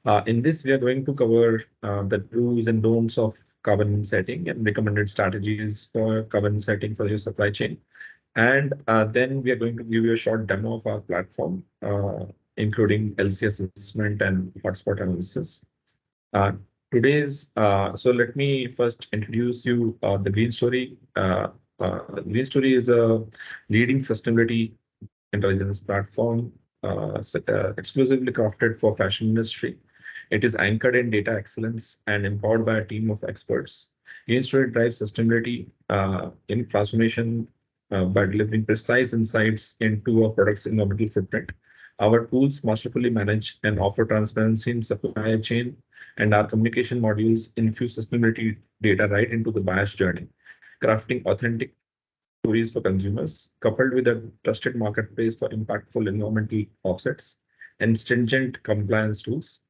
In this, we are going to cover the do's and don'ts of carbon setting and recommended strategies for carbon setting for your supply chain. And then we are going to give you a short demo of our platform, including LC assessment and hotspot analysis. Uh, so let me first introduce you the Green Story. Green Story is a leading sustainability intelligence platform exclusively crafted for fashion industry. It is anchored in data excellence and empowered by a team of experts. Green Story drives sustainability in transformation by delivering precise insights into a product's environmental footprint. Our tools masterfully manage and offer transparency in supply chain, and our communication modules infuse sustainability data right into the buyer's journey, crafting authentic stories for consumers, coupled with a trusted marketplace for impactful environmental offsets and stringent compliance tools.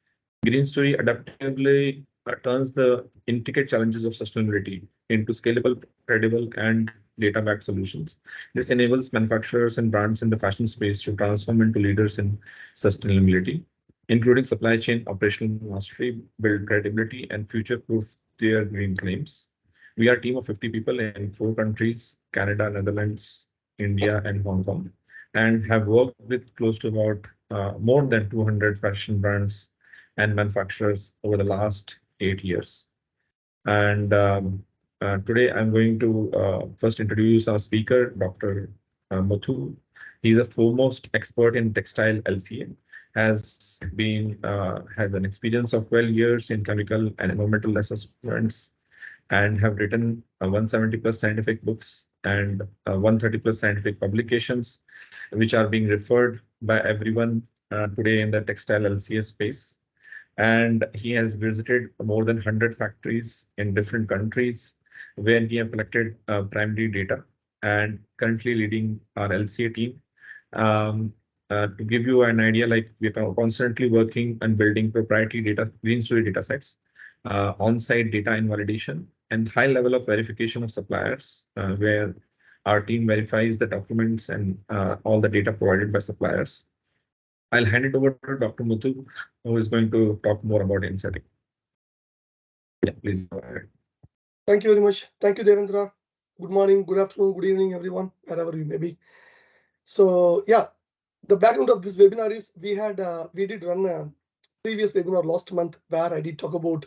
Green Story adaptively turns the intricate challenges of sustainability into scalable, credible, and data-backed solutions. This enables manufacturers and brands in the fashion space to transform into leaders in sustainability, including supply chain operational mastery, build credibility, and future-proof their green claims. We are a team of 50 people in 4 countries, Canada, Netherlands, India, and Hong Kong, and have worked with close to about more than 200 fashion brands and manufacturers over the last 8 years. And today I'm going to first introduce our speaker, Dr. Muthu. He's a foremost expert in textile LCA, has an experience of 12 years in chemical and environmental assessments, and have written 170 plus scientific books and 130 plus scientific publications, which are being referred by everyone today in the textile LCA space. And he has visited more than 100 factories in different countries where he have collected primary data, and currently leading our LCA team. To give you an idea, like we are constantly working on building proprietary data, Green Story data sets, on-site data invalidation, and high level of verification of suppliers, where our team verifies the documents and all the data provided by suppliers. I'll hand it over to Dr. Muthu, who is going to talk more about insetting. Yeah, please go ahead. Thank you very much. Thank you, Devendra. Good morning, good afternoon, good evening, everyone, wherever you may be. So yeah, the background of this webinar is we did run a previous webinar last month where I did talk about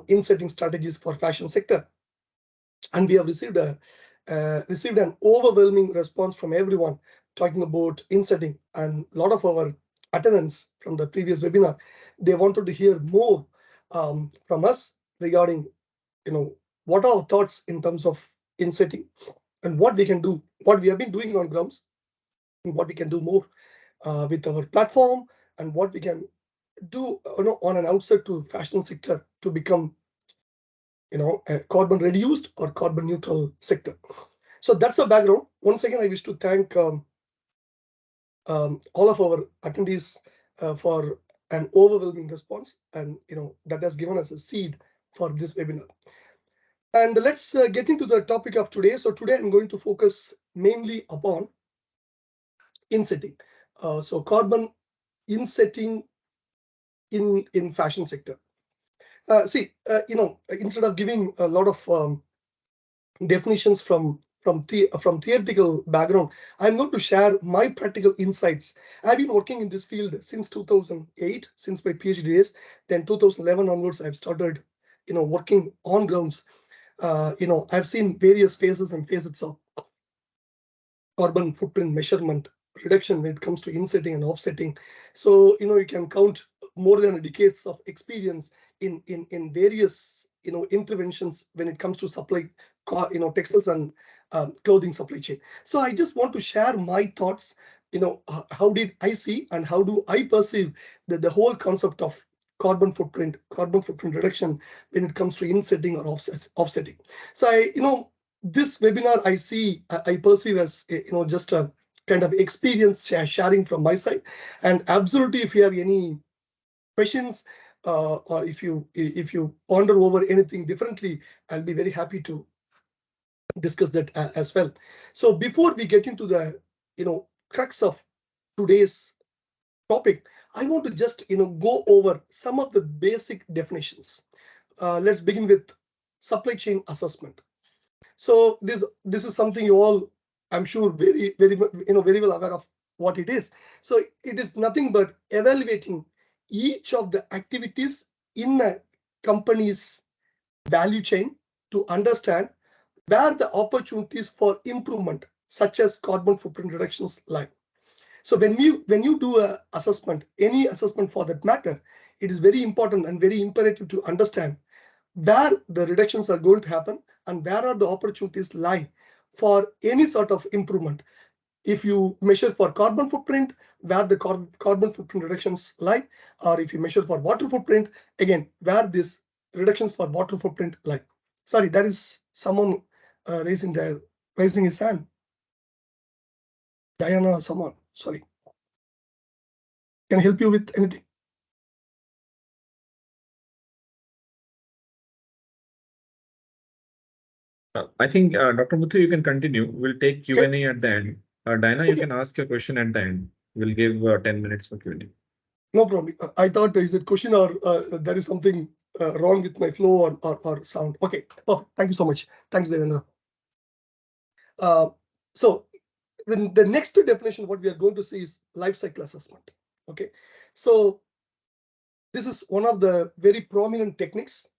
insetting strategies for fashion sector, and we have received an overwhelming response from everyone talking about insetting, and a lot of our attendants from the previous webinar, they wanted to hear more from us regarding what are our thoughts in terms of insetting and what we can do, what we have been doing on grounds, and what we can do more with our platform, and what we can do on an outset to fashion sector to become a carbon reduced or carbon neutral sector. So that's the background. Once again, I wish to thank all of our attendees for an overwhelming response, and that has given us a seed for this webinar. And let's get into the topic of today. So today I'm going to focus mainly upon insetting. So carbon insetting in fashion sector. Instead of giving a lot of definitions from theoretical background, I'm going to share my practical insights. I've been working in this field since 2008, since my PhD days. Then 2011 onwards, I've started working on grounds. I've seen various phases and facets of carbon footprint measurement reduction when it comes to insetting and offsetting. So you can count more than decades of experience in various interventions when it comes to supply textiles and clothing supply chain. So I just want to share my thoughts. How did I see and how do I perceive the whole concept of carbon footprint reduction when it comes to insetting or offsetting. So this webinar I perceive as just a kind of experience sharing from my side. And absolutely, if you have any questions or if you ponder over anything differently, I'll be very happy to discuss that as well. So before we get into the crux of today's topic, I want to just go over some of the basic definitions. Let's begin with supply chain assessment. So this is something you all, I'm sure, very well aware of what it is. So it is nothing but evaluating each of the activities in a company's value chain to understand where the opportunities for improvement, such as carbon footprint reductions, lie. So when you do a assessment, any assessment for that matter, it is very important and very imperative to understand where the reductions are going to happen and where are the opportunities lie for any sort of improvement. If you measure for carbon footprint, where the carbon footprint reductions lie, or if you measure for water footprint, again, where these reductions for water footprint lie. Sorry, there is someone raising his hand. Diana or someone, sorry. Can I help you with anything? I think Dr. Muthu, you can continue. We'll take Okay, Q&A at the end. Diana, you okay, can ask your question at the end. We'll give 10 minutes for Q&A. no problem. I thought is it question or there is something wrong with my flow or sound. Okay, perfect. Thank you so much. Thanks, Devendra. So the next definition, what we are going to see is life cycle assessment. Okay, so this is one of the very prominent techniques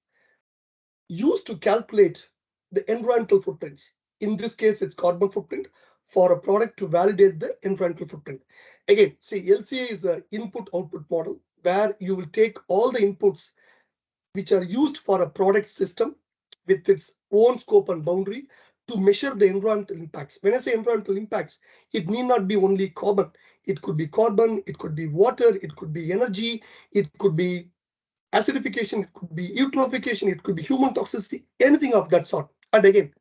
used to calculate the environmental footprints. In this case, it's carbon footprint for a product to validate the environmental footprint. Again, see, LCA is an input-output model where you will take all the inputs which are used for a product system with its own scope and boundary to measure the environmental impacts. When I say environmental impacts, it need not be only carbon. It could be carbon, it could be water, it could be energy, it could be acidification, it could be eutrophication, it could be human toxicity, anything of that sort. And again,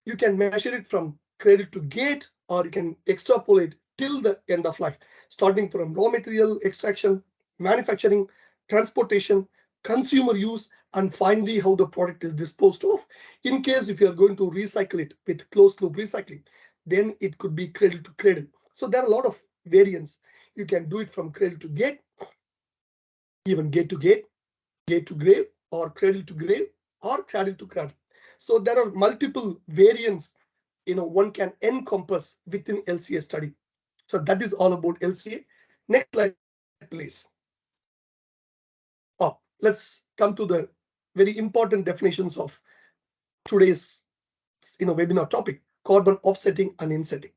you can measure it from cradle to gate, or you can extrapolate till the end of life, starting from raw material extraction, manufacturing, transportation, consumer use, and finally how the product is disposed of. In case if you are going to recycle it with closed loop recycling, then it could be cradle to cradle. So there are a lot of variants. You can do it from cradle to gate, even gate to gate, gate to grave, or cradle to grave, or cradle to cradle. So there are multiple variants one can encompass within LCA study. So that is all about LCA. Next slide, please. Let's come to the very important definitions of today's webinar topic: carbon offsetting and insetting.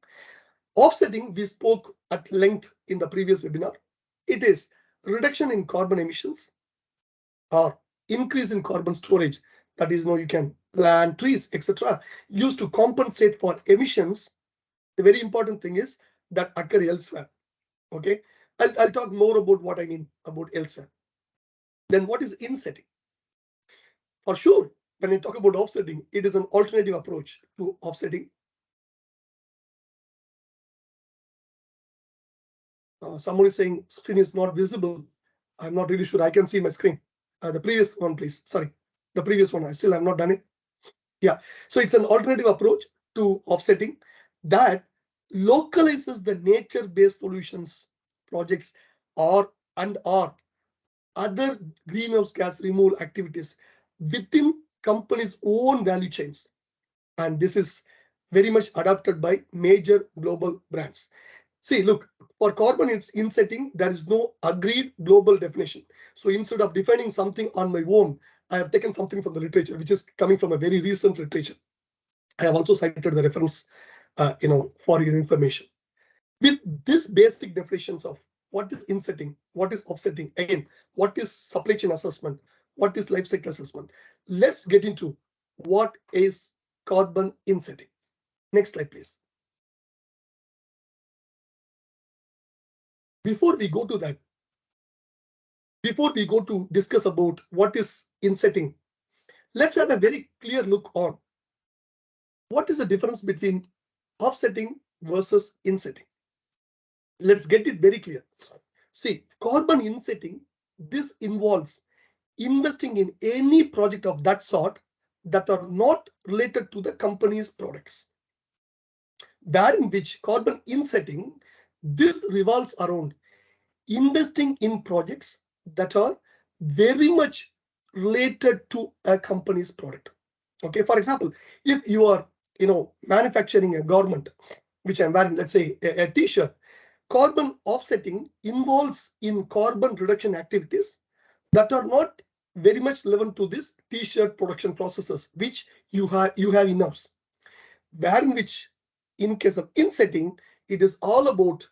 Offsetting, we spoke at length in the previous webinar. It is reduction in carbon emissions or increase in carbon storage. That is, you can plant trees, etc., used to compensate for emissions. The very important thing is that occur elsewhere. Okay, I'll talk more about what I mean about elsewhere. Then what is insetting? For sure, when I talk about offsetting, it is an alternative approach to offsetting. Someone is saying screen is not visible. I'm not really sure. I can see my screen. The previous one, please. Sorry, the previous one. I still have not done it. Yeah, so it's an alternative approach to offsetting that localizes the nature-based solutions projects or other greenhouse gas removal activities within companies' own value chains. And this is very much adopted by major global brands. See, look, for carbon insetting, there is no agreed global definition. So instead of defining something on my own, I have taken something from the literature, which is coming from a very recent literature. I have also cited the reference, for your information. With this basic definitions of what is insetting, what is offsetting, again, what is supply chain assessment, what is life cycle assessment, let's get into what is carbon insetting. Next slide, please. Before we go to that, before we go to discuss about what is insetting, let's have a very clear look on what is the difference between offsetting versus insetting. Let's get it very clear. See, carbon insetting, this involves investing in any project of that sort that are not related to the company's products. Wherein which carbon insetting, this revolves around investing in projects that are very much related to a company's product. Okay, for example, if you are manufacturing a garment, which I'm wearing, let's say a t-shirt, carbon offsetting involves in carbon reduction activities that are not very much relevant to this t-shirt production processes which you have in-house, wherein which in case of insetting, it is all about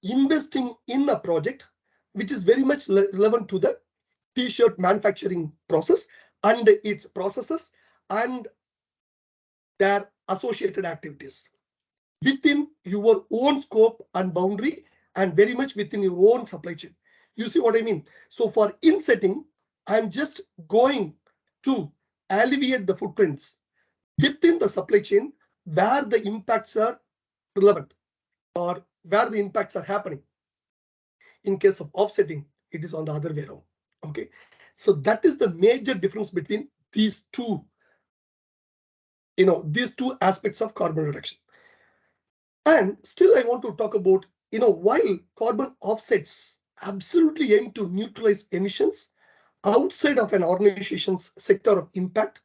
investing in a project which is very much relevant to the t-shirt manufacturing process and its processes and their associated activities within your own scope and boundary and very much within your own supply chain. You see what I mean? So for insetting, I'm just going to alleviate the footprints within the supply chain where the impacts are relevant or where the impacts are happening. In case of offsetting, it is on the other way around. Okay, so that is the major difference between these two, these two aspects of carbon reduction. And still, I want to talk about, while carbon offsets absolutely aim to neutralize emissions outside of an organization's sector of impact,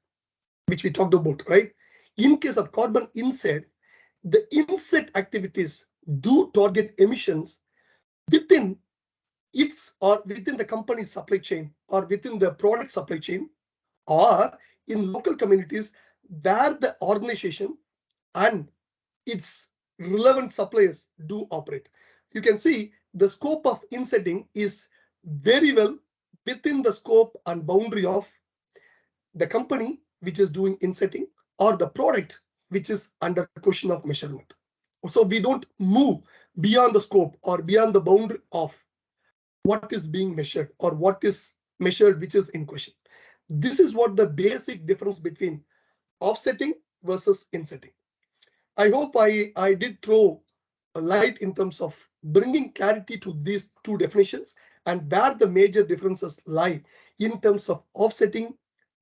which we talked about, right? In case of carbon inset, the inset activities do target emissions within its or within the company's supply chain or within the product supply chain or in local communities where the organization and its relevant suppliers do operate. You can see the scope of insetting is very well within the scope and boundary of the company which is doing insetting or the product which is under question of measurement. So we don't move beyond the scope or beyond the boundary of what is being measured or what is measured which is in question. This is what the basic difference between offsetting versus insetting. I hope I did throw a light in terms of bringing clarity to these two definitions and where the major differences lie in terms of offsetting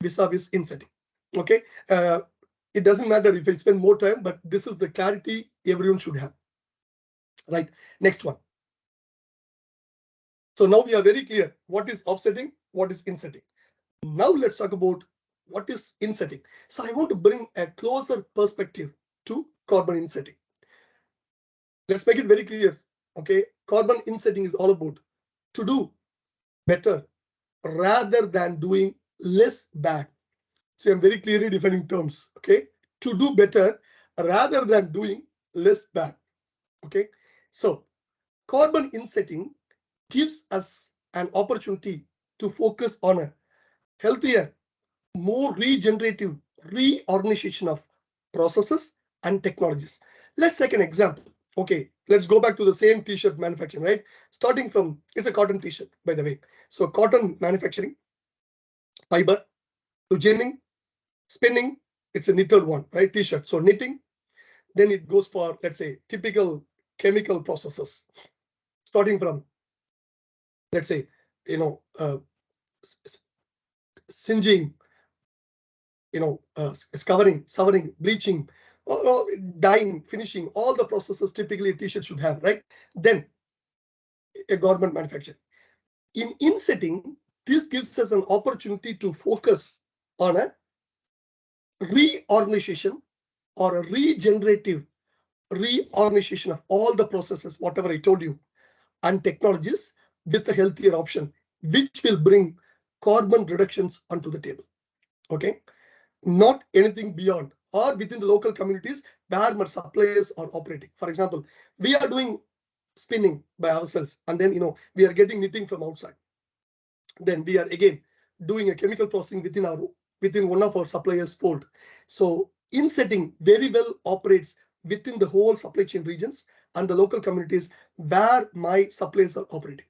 vis-a-vis insetting. Okay, it doesn't matter if I spend more time, but this is the clarity everyone should have. Right, next one. So now we are very clear what is offsetting, what is insetting. Now let's talk about what is insetting. So I want to bring a closer perspective to carbon insetting. Let's make it very clear. Okay, carbon insetting is all about to do better rather than doing less bad. So I'm very clearly defining terms. Okay, to do better rather than doing less bad. Okay, so carbon insetting gives us an opportunity to focus on a healthier, more regenerative reorganization of processes and technologies. Let's take an example. Okay, let's go back to the same t-shirt manufacturing, right? Starting from, it's a cotton t-shirt, by the way. So cotton manufacturing, fiber to ginning, spinning, it's a knitted one, right? T-shirt. So knitting, then it goes for, let's say, typical chemical processes, starting from, let's say, singeing, scouring, bleaching, dyeing, finishing, all the processes typically a t-shirt should have, right? Then a garment manufacturer. In insetting, this gives us an opportunity to focus on a reorganization or a regenerative reorganization of all the processes, whatever I told you, and technologies with a healthier option, which will bring carbon reductions onto the table. Okay, not anything beyond or within the local communities where my suppliers are operating. For example, we are doing spinning by ourselves, and then we are getting knitting from outside. Then we are again doing a chemical processing within one of our suppliers' fold. So insetting very well operates within the whole supply chain regions and the local communities where my suppliers are operating,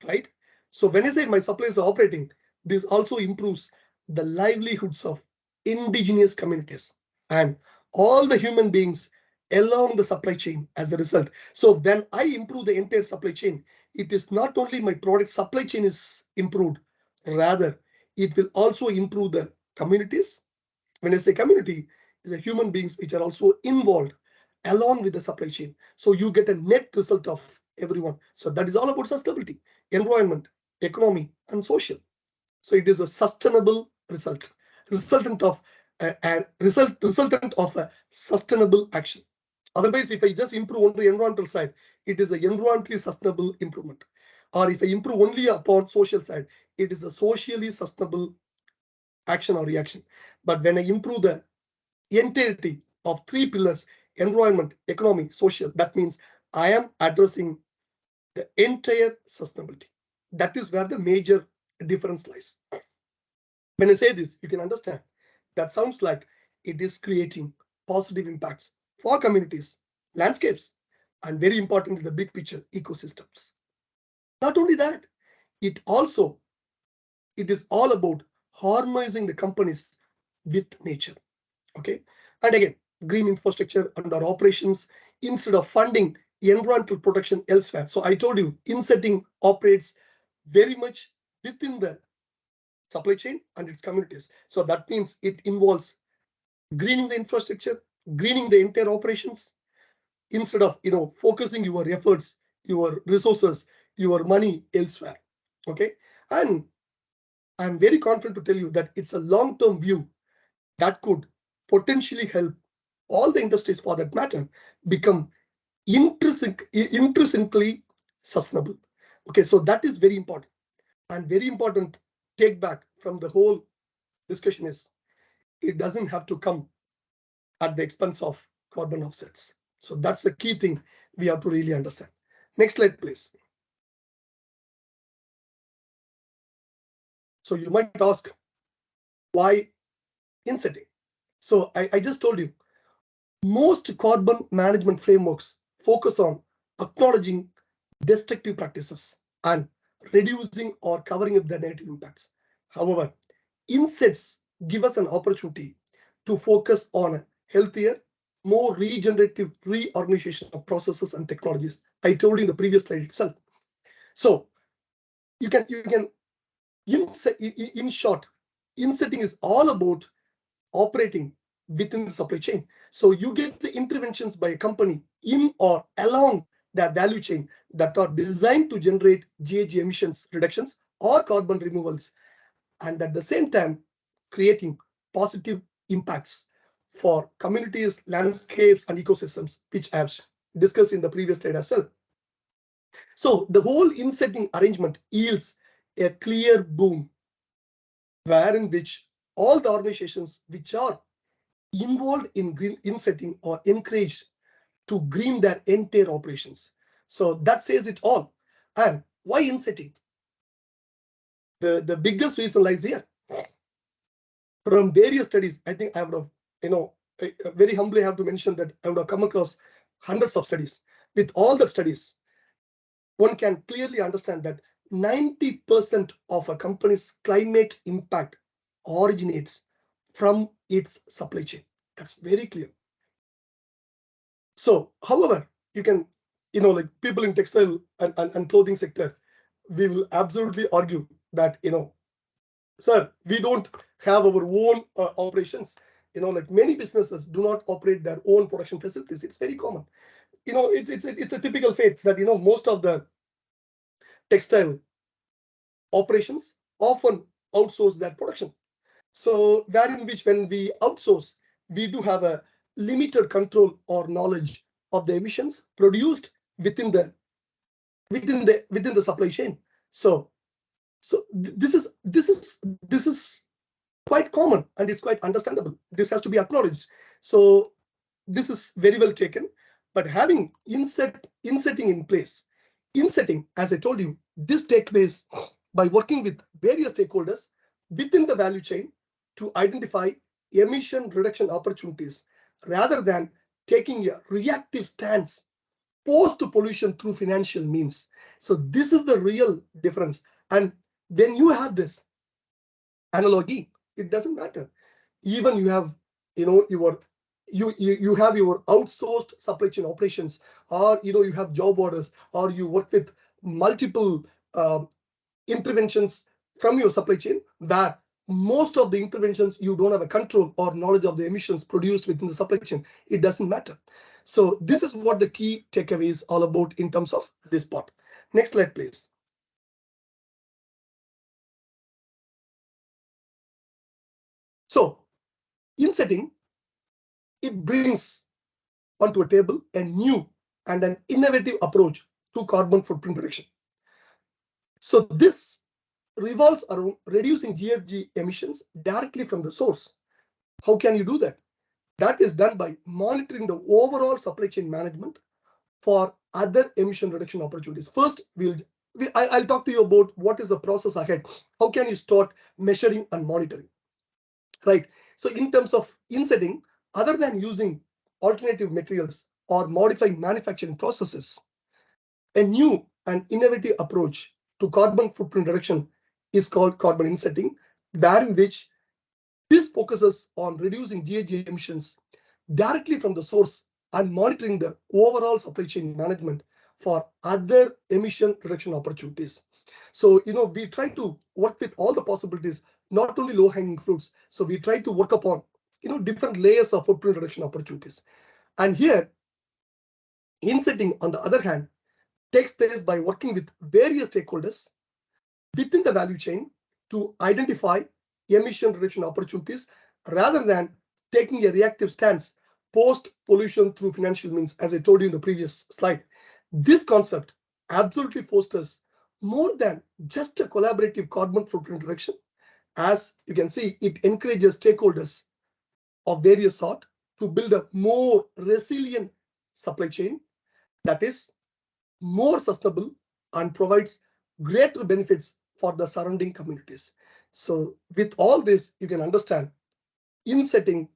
right? So when I say my suppliers are operating, this also improves the livelihoods of indigenous communities and all the human beings along the supply chain as a result. So when I improve the entire supply chain, it is not only my product supply chain is improved, rather it will also improve the communities. When I say community, is the human beings which are also involved along with the supply chain. So you get a net result of everyone. So that is all about sustainability, environment, economy, and social. So it is a sustainable resultant of resultant of a sustainable action. Otherwise, if I just improve on the environmental side, it is a environmentally sustainable improvement. Or if I improve only upon social side, it is a socially sustainable action or reaction. But when I improve the entirety of three pillars, environment, economy, social, that means I am addressing the entire sustainability. That is where the major difference lies. When I say this, you can understand that sounds like it is creating positive impacts for communities, landscapes, and very importantly, the big picture ecosystems. Not only that, it is all about harmonizing the companies with nature. Okay, and again, green infrastructure and our operations instead of funding environmental protection elsewhere. So I told you, Insetting operates very much within the supply chain and its communities. So that means it involves greening the infrastructure, greening the entire operations instead of focusing your efforts, your resources, your money elsewhere. Okay, and I'm very confident to tell you that it's a long-term view that could potentially help all the industries for that matter become intrinsically sustainable. Okay, so that is very important. And very important take back from the whole discussion is it doesn't have to come at the expense of carbon offsets. So that's the key thing we have to really understand. Next slide, please. So you might ask, why insetting? So I just told you, most carbon management frameworks focus on acknowledging destructive practices and reducing or covering up the negative impacts. However, insets give us an opportunity to focus on a healthier, more regenerative reorganization of processes and technologies. I told you in the previous slide itself. So you can in short, insetting is all about operating within the supply chain. So you get the interventions by a company in or along their value chain that are designed to generate GHG emissions reductions or carbon removals, and at the same time creating positive impacts for communities, landscapes, and ecosystems, which I have discussed in the previous slide as well. So the whole insetting arrangement yields a clear boom, wherein which all the organizations which are involved in green insetting are encouraged to green their entire operations. So that says it all. And why insetting? The biggest reason lies here. From various studies, I think I would have, I very humbly have to mention that I would have come across hundreds of studies. With all the studies, one can clearly understand that 90% of a company's climate impact originates from its supply chain. That's very clear. So, however, you can, like people in textile and clothing sector, we will absolutely argue that, sir, we don't have our own operations. Like many businesses do not operate their own production facilities. It's very common. It's a typical fate that, most of the textile operations often outsource their production. So wherein which when we outsource, we do have a limited control or knowledge of the emissions produced within the supply chain. So this is quite common and it's quite understandable. This has to be acknowledged. So this is very well taken. But having insetting in place, insetting, as I told you, this takes place by working with various stakeholders within the value chain to identify emission reduction opportunities rather than taking a reactive stance post pollution through financial means. So this is the real difference. And when you have this analogy, it doesn't matter. Even you have, you have your outsourced supply chain operations, or you have job orders, or you work with multiple interventions from your supply chain, where most of the interventions you don't have a control or knowledge of the emissions produced within the supply chain. It doesn't matter. So this is what the key takeaway is all about in terms of this part. Next slide, please. So Insetting, it brings onto a table a new and an innovative approach to carbon footprint reduction. So this revolves around reducing GHG emissions directly from the source. How can you do that? That is done by monitoring the overall supply chain management for other emission reduction opportunities. First, I'll talk to you about what is the process ahead. How can you start measuring and monitoring, right? So in terms of Insetting, other than using alternative materials or modifying manufacturing processes, a new and innovative approach to carbon footprint reduction is called carbon Insetting, wherein which this focuses on reducing GHG emissions directly from the source and monitoring the overall supply chain management for other emission reduction opportunities. So, we try to work with all the possibilities, not only low hanging fruits. So we try to work upon, different layers of footprint reduction opportunities. And here, Insetting, on the other hand, takes place by working with various stakeholders within the value chain to identify emission reduction opportunities rather than taking a reactive stance post pollution through financial means, as I told you in the previous slide. This concept absolutely fosters more than just a collaborative carbon footprint reduction. As you can see, it encourages stakeholders of various sort to build a more resilient supply chain that is more sustainable and provides greater benefits for the surrounding communities. So with all this, you can understand Insetting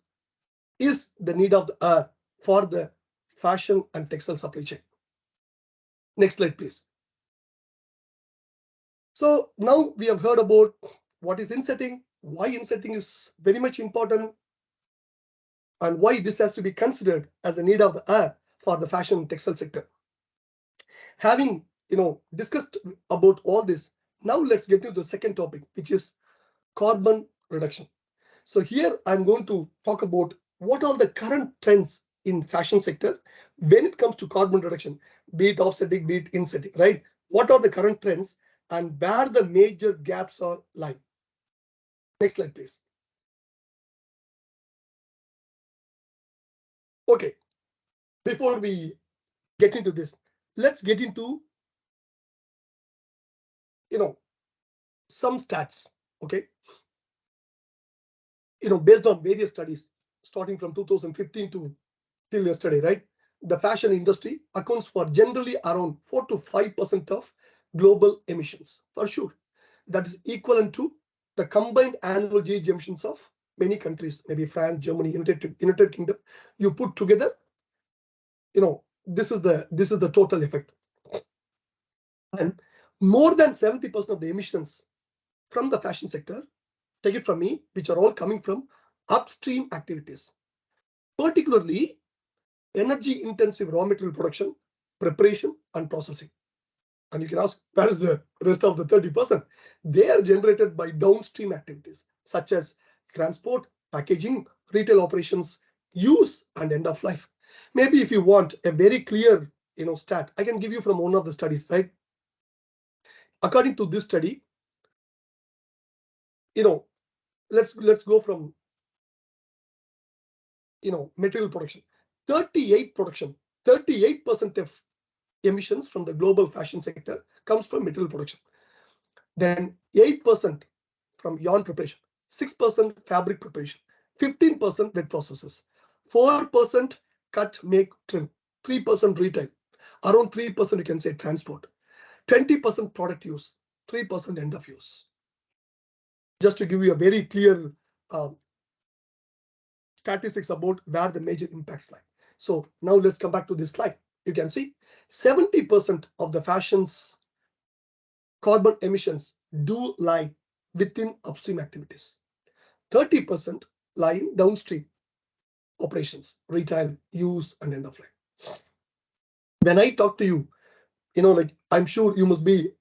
is the need of the hour for the fashion and textile supply chain. Next slide, please. So now we have heard about what is Insetting, why Insetting is very much important, and why this has to be considered as a need of the hour for the fashion and textile sector. Having discussed about all this, now let's get to the second topic, which is carbon reduction. So here I'm going to talk about what are the current trends in fashion sector when it comes to carbon reduction, be it offsetting, be it Insetting, right? What are the current trends and where the major gaps are lying? Next slide, please. Okay, before we get into this, let's get into some stats. Okay, based on various studies starting from 2015 to till yesterday, right? The fashion industry accounts for generally around 4 to 5% of global emissions, for sure. That is equivalent to the combined annual GHG emissions of many countries, maybe France, Germany, United Kingdom. You put together, this is the total effect. And more than 70% of the emissions from the fashion sector, take it from me, which are all coming from upstream activities, particularly energy intensive raw material production, preparation, and processing. And you can ask, where is the rest of the 30%? They are generated by downstream activities such as transport, packaging, retail operations, use, and end of life. Maybe if you want a very clear stat, I can give you from one of the studies, right? According to this study, let's go from material production. 38% of emissions from the global fashion sector comes from material production. Then 8% from yarn preparation, 6% fabric preparation, 15% wet processes, 4% cut, make, trim, 3% retail, around 3% you can say transport, 20% product use, 3% end of use. Just to give you a very clear statistics about where the major impacts lie. So now let's come back to this slide. You can see 70% of the fashion's carbon emissions do lie within upstream activities. 30% lie in downstream operations, retail, use, and end of life. When I talk to you, like I'm sure you must be,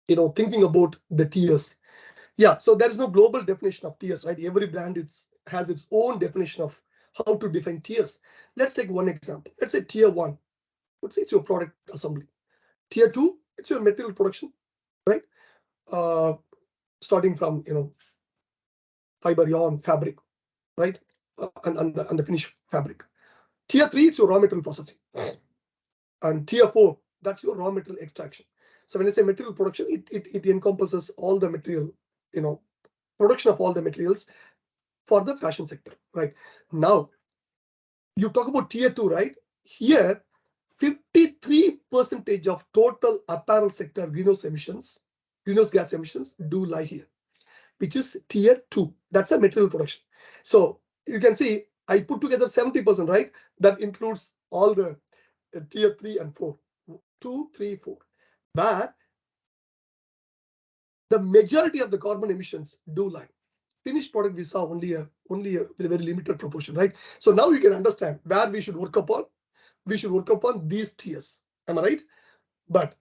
thinking about the tiers. Yeah, so there is no global definition of tiers, right? Every brand has its own definition of how to define tiers. Let's take one example. Let's say tier 1. Let's say it's your product assembly. Tier 2, it's your material production, right? Starting from fiber, yarn, fabric, right? And the finished fabric. Tier 3, it's your raw material processing. And tier 4, that's your raw material extraction. So when I say material production, it encompasses all the material, production of all the materials for the fashion sector, right? Now, you talk about tier 2, right? Here, 53% of total apparel sector greenhouse gas emissions do lie here, which is tier 2. That's a material production. So you can see I put together 70%, right? That includes all the tier 3 and 4, 2, 3, 4, where the majority of the carbon emissions do lie. Finished product we saw only a very limited proportion, right? So now you can understand where we should work upon. We should work upon these tiers. Am I right? But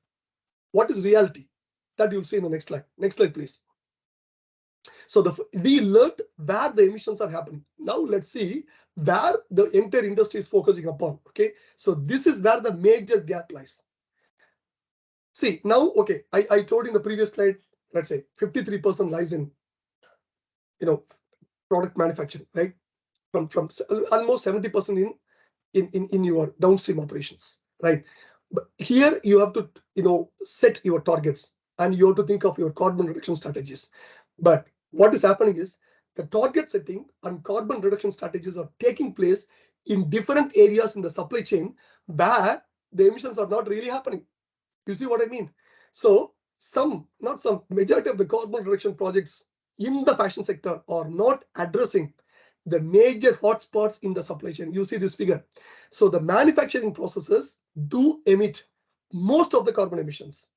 what is reality? That you'll see in the next slide. Next slide, please. So we learned where the emissions are happening. Now let's see where the entire industry is focusing upon. Okay, so this is where the major gap lies. See now, okay, I told in the previous slide, let's say 53% lies in product manufacturing, right? From almost 70% in your downstream operations, right? But here you have to set your targets and you have to think of your carbon reduction strategies. But what is happening is the target setting and carbon reduction strategies are taking place in different areas in the supply chain where the emissions are not really happening. You see what I mean? So majority of the carbon reduction projects in the fashion sector are not addressing the major hotspots in the supply chain. You see this figure. So the manufacturing processes do emit most of the carbon emissions,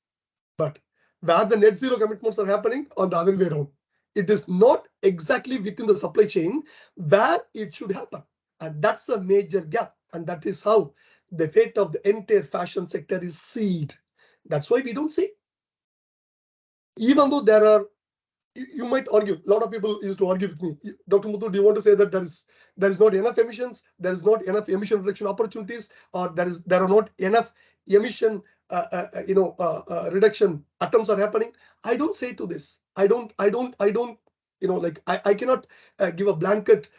but where the net zero commitments are happening on the other way around. It is not exactly within the supply chain where it should happen. And that's a major gap. And that is how the fate of the entire fashion sector is sealed. That's why we don't see. Even though there are, you might argue, a lot of people used to argue with me, Dr. Muthu, do you want to say that there is not enough emissions, there is not enough emission reduction opportunities, or there are not enough emission reduction attempts are happening? I don't say to this. I cannot give a blanket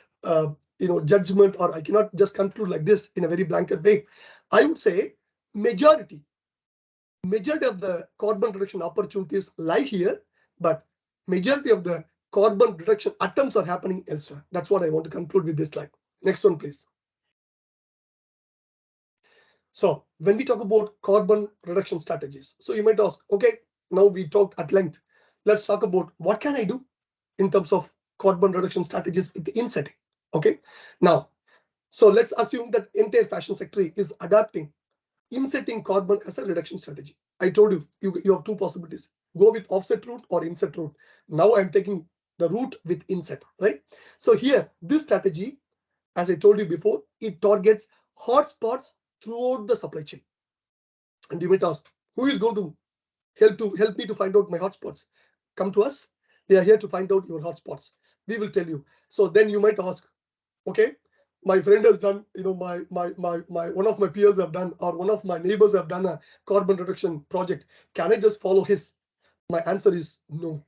judgment, or I cannot just conclude like this in a very blanket way. I would say majority of the carbon reduction opportunities lie here, but majority of the carbon reduction attempts are happening elsewhere. That's what I want to conclude with this slide. Next one, please. So when we talk about carbon reduction strategies, so you might ask, okay, now we talked at length. Let's talk about what can I do in terms of carbon reduction strategies with the insetting. Okay, now, so let's assume that entire fashion sector is adapting insetting carbon as a reduction strategy. I told you, you have two possibilities. Go with offset route or inset route. Now I'm taking the route with inset, right? So here, this strategy, as I told you before, it targets hotspots throughout the supply chain. And you might ask, who is going to help me to find out my hotspots? Come to us. We are here to find out your hotspots. We will tell you. So then you might ask, okay, my friend has done, my one of my peers have done, or one of my neighbors have done a carbon reduction project. Can I just follow his? My answer is no.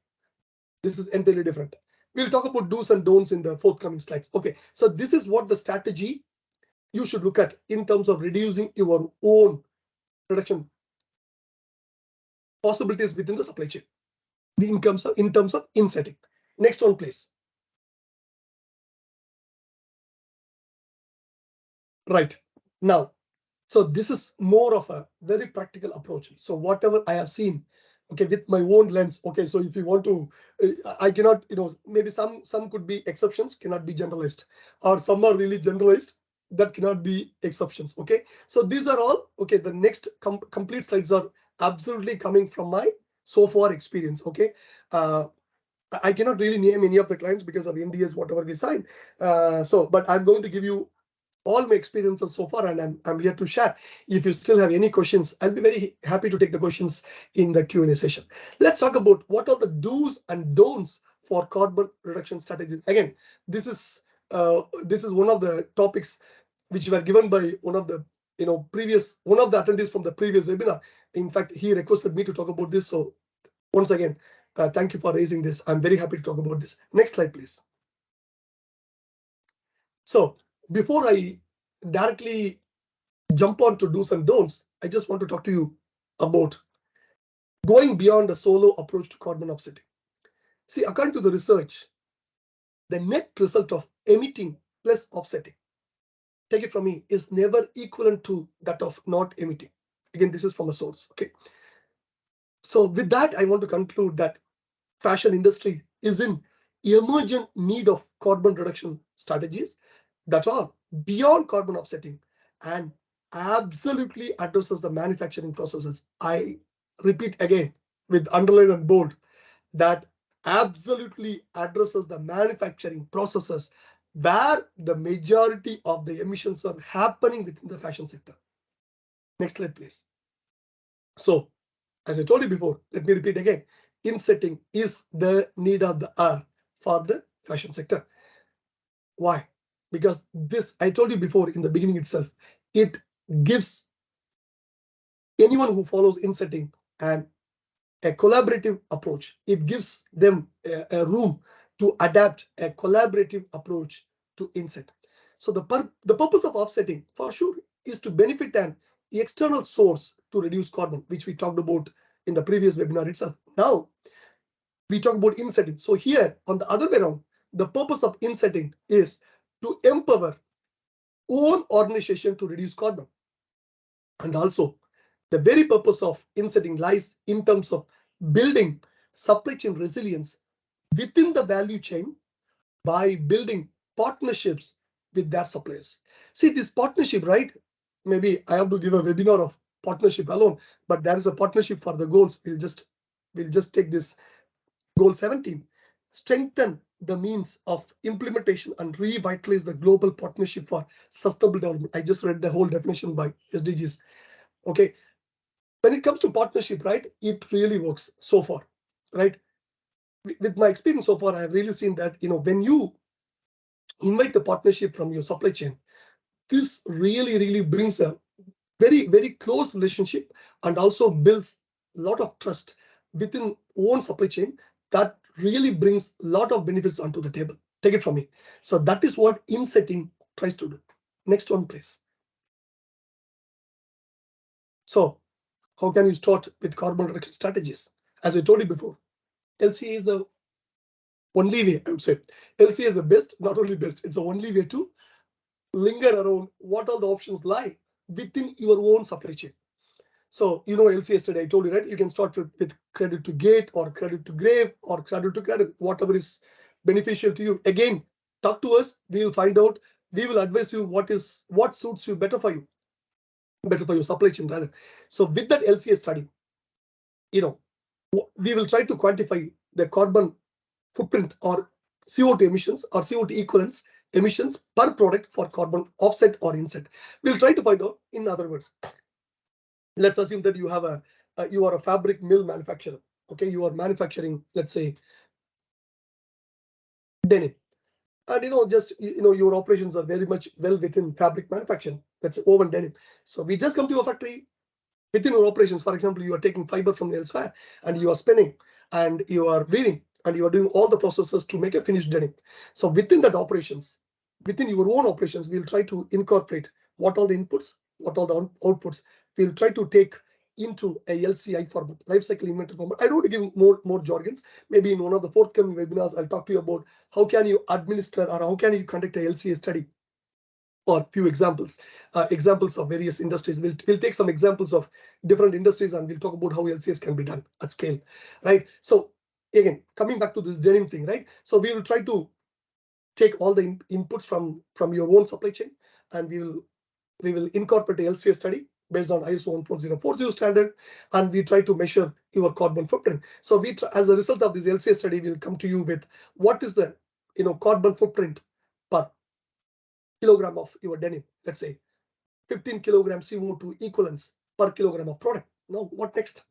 This is entirely different. We'll talk about do's and don'ts in the forthcoming slides. Okay, so this is what the strategy you should look at in terms of reducing your own reduction possibilities within the supply chain in terms of insetting. Next one, please. Right now, so this is more of a very practical approach. So whatever I have seen, okay, with my own lens. Okay, so if you want to, I cannot, maybe some could be exceptions, cannot be generalized, or some are really generalized, that cannot be exceptions. Okay, so these are all okay. The next complete slides are absolutely coming from my so far experience. Okay, I cannot really name any of the clients because of NDAs, whatever we signed. But I'm going to give you all my experiences so far, and I'm here to share. If you still have any questions, I'll be very happy to take the questions in the Q&A session. Let's talk about what are the do's and don'ts for carbon reduction strategies. Again, this is this is one of the topics which were given by one of the attendees from the previous webinar. In fact, he requested me to talk about this. So once again, thank you for raising this. I'm very happy to talk about this. Next slide, please. So before I directly jump on to do's and don'ts, I just want to talk to you about going beyond a solo approach to carbon offsetting. See, according to the research, the net result of emitting plus offsetting, take it from me, is never equivalent to that of not emitting. Again, this is from a source. Okay. So with that, I want to conclude that fashion industry is in emergent need of carbon reduction strategies that are beyond carbon offsetting and absolutely addresses the manufacturing processes. I repeat again with underline and bold that absolutely addresses the manufacturing processes where the majority of the emissions are happening within the fashion sector. Next slide, please. So, as I told you before, let me repeat again. Insetting is the need of the hour for the fashion sector. Why? Because this, I told you before in the beginning itself, it gives anyone who follows insetting and a collaborative approach. It gives them a room to adapt a collaborative approach to inset. So the purpose of offsetting for sure is to benefit an external source to reduce carbon, which we talked about in the previous webinar itself. Now we talk about insetting. So here on the other way around, the purpose of insetting is to empower own organization to reduce carbon. And also the very purpose of insetting lies in terms of building supply chain resilience within the value chain by building partnerships with their suppliers. See this partnership, right? Maybe I have to give a webinar of partnership alone, but there is a partnership for the goals. We'll just take this goal 17. Strengthen the means of implementation and revitalize the global partnership for sustainable development. I just read the whole definition by SDGs. Okay. When it comes to partnership, right, it really works so far, right? With my experience so far, I have really seen that, when you invite the partnership from your supply chain, this really brings a very close relationship and also builds a lot of trust within own supply chain that really brings a lot of benefits onto the table. Take it from me. So that is what insetting tries to do. Next one, please. So how can you start with carbon reduction strategies? As I told you before, LCA is the only way, I would say. LCA is the best, not only best, it's the only way to linger around what all the options lie within your own supply chain. So, LCA yesterday, I told you, right? You can start with credit to gate or credit to grave or credit to credit, whatever is beneficial to you. Again, talk to us. We will find out. We will advise you what suits you better for you, better for your supply chain rather. So with that LCA study, we will try to quantify the carbon footprint or CO2 emissions or CO2 equivalents emissions per product for carbon offset or inset. We'll try to find out. In other words, let's assume that you are a fabric mill manufacturer. Okay, you are manufacturing, let's say, denim, and your operations are very much well within fabric manufacturing. That's woven denim. So we just come to your factory. Within your operations, for example, you are taking fiber from elsewhere and you are spinning and you are weaving and you are doing all the processes to make a finished denim. So within that operations, within your own operations, we'll try to incorporate what all the inputs, what all the outputs. We'll try to take into a LCI format, life cycle inventory format. I don't want to give more jargons. Maybe in one of the forthcoming webinars, I'll talk to you about how can you administer or how can you conduct a LCA study. Or few examples of various industries. We'll take some examples of different industries and we'll talk about how LCS can be done at scale, right? So again, coming back to this denim thing, right? So we will try to take all the inputs from your own supply chain and we will incorporate a LCS study based on ISO 14040 standard, and we try to measure your carbon footprint. So as a result of this LCS study, we'll come to you with what is the carbon footprint per kilogram of your denim. Let's say 15 kilogram CO2 equivalents per kilogram of product. Now what next?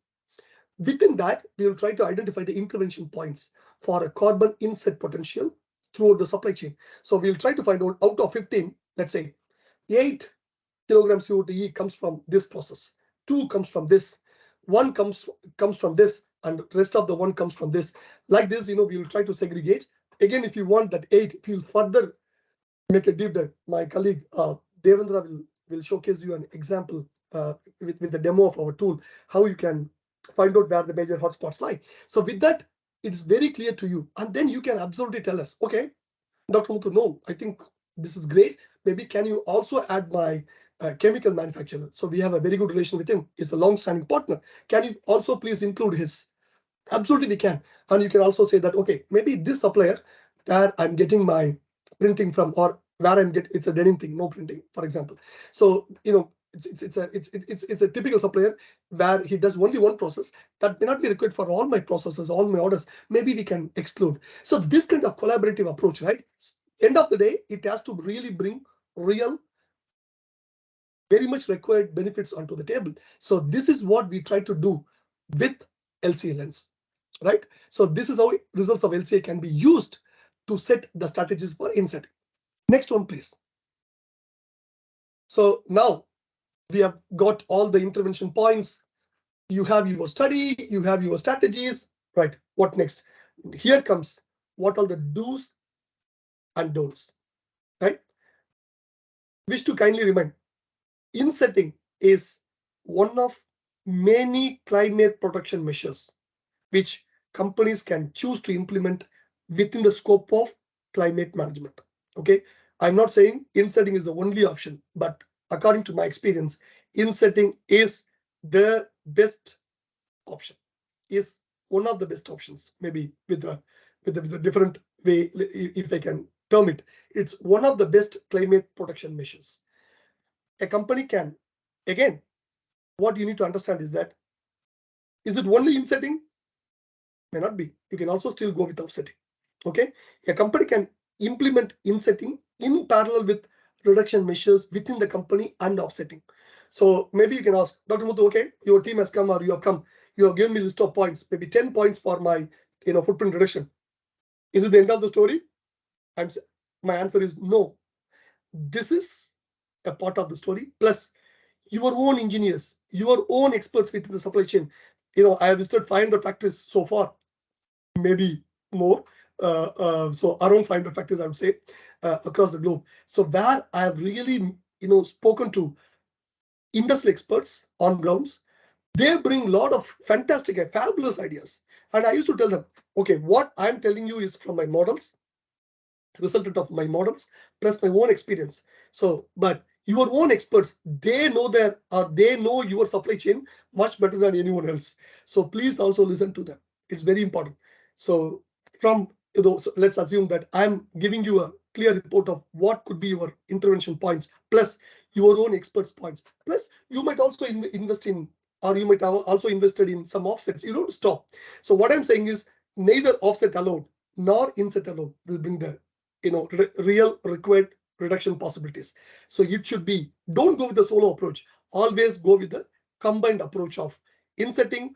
Within that, we will try to identify the intervention points for a carbon inset potential throughout the supply chain. So we'll try to find out of 15, let's say 8 kilograms CO2e comes from this process, 2 comes from this, 1 comes from this, and rest of the 1 comes from this. Like this, we will try to segregate. Again, if you want that 8, we'll further make a deep dive. My colleague Devendra will showcase you an example with the demo of our tool, how you can find out where the major hotspots lie. So with that, it's very clear to you, and then you can absolutely tell us, okay, Dr. Muthu, no, I think this is great. Maybe can you also add my chemical manufacturer? So we have a very good relation with him. He's a long-standing partner. Can you also please include his? Absolutely, we can. And you can also say that, okay, maybe this supplier where I'm getting my printing from, or where it's a denim thing, no printing, for example. So it's a typical supplier where he does only one process that may not be required for all my processes, all my orders. Maybe we can exclude. So this kind of collaborative approach, right? End of the day, it has to really bring real, very much required benefits onto the table. So this is what we try to do with LCA Lens, right? So this is how results of LCA can be used to set the strategies for insetting. Next one, please. So now we have got all the intervention points. You have your study, you have your strategies, right? What next? Here comes what are the do's and don'ts, right? Wish to kindly remind, insetting is one of many climate protection measures which companies can choose to implement within the scope of climate management. Okay, I'm not saying insetting is the only option, but according to my experience, insetting is the best option, is one of the best options, maybe with the different way, if I can term it. It's one of the best climate protection measures. A company can, again, what you need to understand is that, is it only insetting? May not be. You can also still go with offsetting. Okay, a company can implement insetting in parallel with reduction measures within the company and offsetting. So maybe you can ask Dr. Muthu, okay, your team has come, or you have come, you have given me a list of points, maybe 10 points for my footprint reduction. Is it the end of the story? My answer is no. This is a part of the story, plus your own engineers, your own experts within the supply chain. I have visited 500 factories so far, maybe more. So around 500 factories, I would say, across the globe. So where I have really, spoken to industry experts on grounds, they bring a lot of fantastic and fabulous ideas. And I used to tell them, okay, what I'm telling you is from my models, resultant of my models, plus my own experience. So, but your own experts, they know they know your supply chain much better than anyone else. So please also listen to them. It's very important. So so let's assume that I'm giving you a clear report of what could be your intervention points, plus your own experts points. Plus you might also invest in, or you might have also invested in some offsets. You don't stop. So what I'm saying is, neither offset alone nor inset alone will bring the real required reduction possibilities. So it should be, don't go with the solo approach. Always go with the combined approach of insetting